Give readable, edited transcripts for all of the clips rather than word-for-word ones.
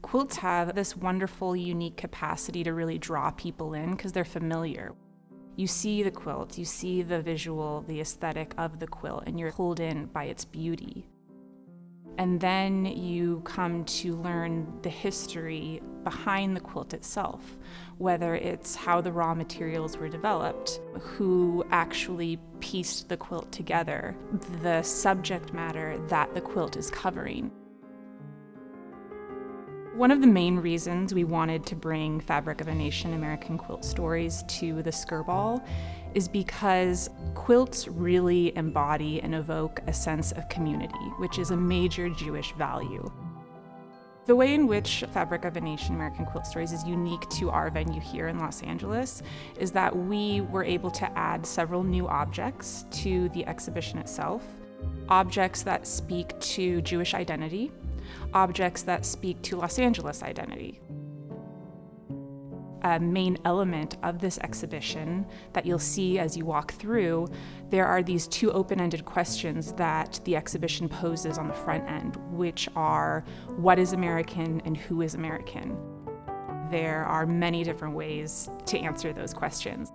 Quilts have this wonderful, unique capacity to really draw people in because they're familiar. You see the quilt, you see the visual, the aesthetic of the quilt, and you're pulled in by its beauty. And then you come to learn the history behind the quilt itself, whether it's how the raw materials were developed, who actually pieced the quilt together, the subject matter that the quilt is covering. One of the main reasons we wanted to bring Fabric of a Nation American Quilt Stories to the Skirball is because quilts really embody and evoke a sense of community, which is a major Jewish value. The way in which Fabric of a Nation American Quilt Stories is unique to our venue here in Los Angeles is that we were able to add several new objects to the exhibition itself, objects that speak to Jewish identity, objects that speak to Los Angeles identity. A main element of this exhibition that you'll see as you walk through, there are these two open-ended questions that the exhibition poses on the front end, which are, what is American and who is American? There are many different ways to answer those questions.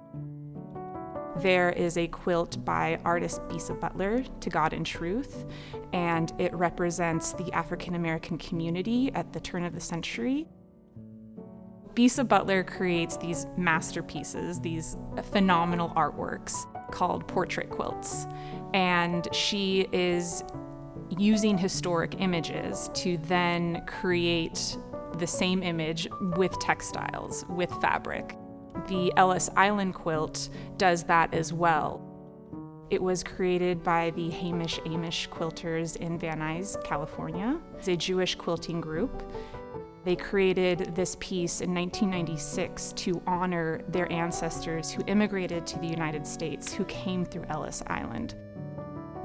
There is a quilt by artist Bisa Butler, To God and Truth, and it represents the African American community at the turn of the century. Bisa Butler creates these masterpieces, these phenomenal artworks called portrait quilts, and she is using historic images to then create the same image with textiles, with fabric. The Ellis Island quilt does that as well. It was created by the Hamish Amish quilters in Van Nuys, California. It's a Jewish quilting group. They created this piece in 1996 to honor their ancestors who immigrated to the United States, who came through Ellis Island.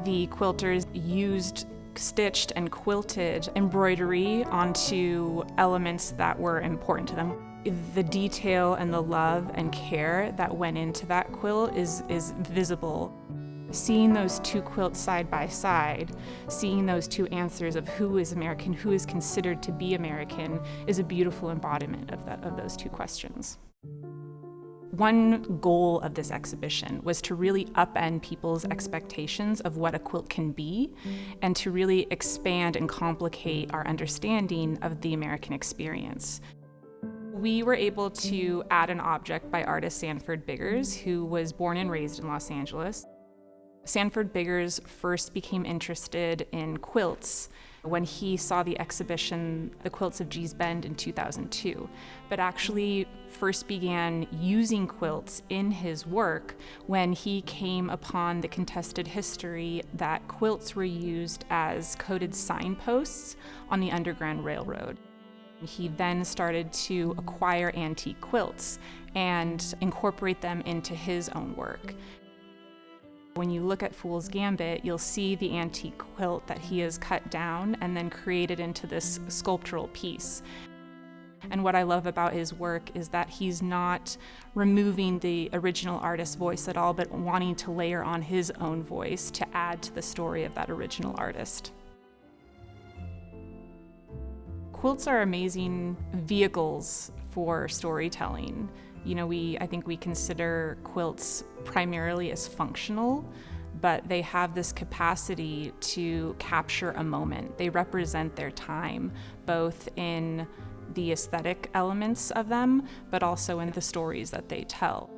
The quilters used stitched and quilted embroidery onto elements that were important to them. The detail and the love and care that went into that quilt is visible. Seeing those two quilts side by side, seeing those two answers of who is American, who is considered to be American, is a beautiful embodiment of those two questions. One goal of this exhibition was to really upend people's expectations of what a quilt can be and to really expand and complicate our understanding of the American experience. We were able to add an object by artist Sanford Biggers, who was born and raised in Los Angeles. Sanford Biggers first became interested in quilts when he saw the exhibition, The Quilts of Gee's Bend, in 2002, but actually first began using quilts in his work when he came upon the contested history that quilts were used as coded signposts on the Underground Railroad. He then started to acquire antique quilts and incorporate them into his own work. When you look at Fool's Gambit, you'll see the antique quilt that he has cut down and then created into this sculptural piece. And what I love about his work is that he's not removing the original artist's voice at all, but wanting to layer on his own voice to add to the story of that original artist. Quilts are amazing vehicles for storytelling. I think we consider quilts primarily as functional, but they have this capacity to capture a moment. They represent their time, both in the aesthetic elements of them, but also in the stories that they tell.